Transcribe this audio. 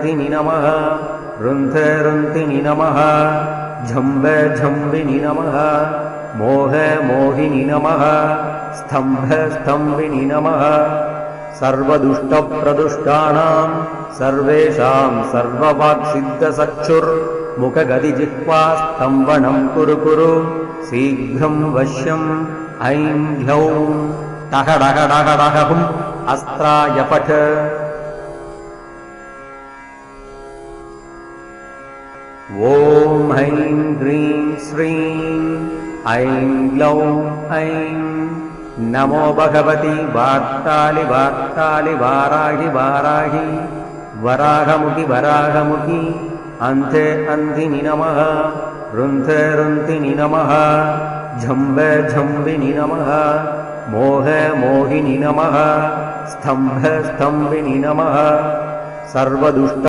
रुन्धिनि नमः रुन्ध रुन्धिनि नमः झम्ब झम्बिनि नमः मोह मोहिनि नमः स्तम्भ स्तम्भिनि नमः सर्वदुष्टप्रदुष्टानां सर्वेषां सर्ववाक्सिद्धचक्षुर्मुखगदिजिह्वा स्तम्भनं कुरु कुरु शीघ्रं वश्यम् ऐं ह्लौं टः डः डः डः हुम् अस्त्राय पठ ॐ ऐं ह्रीं श्रीं ऐं ग्लौं ऐं नमो भगवति वार्तालि वार्तालि वाराहि वाराहि वराहमुखि वराहमुखि अन्धे अन्धिनि नमः रुन्ध रुन्धिनि नमः झम्ब झम्बिनि नमः मोह मोहिनि नमः स्तम्भ स्तम्भिनि नमः सर्वदुष्ट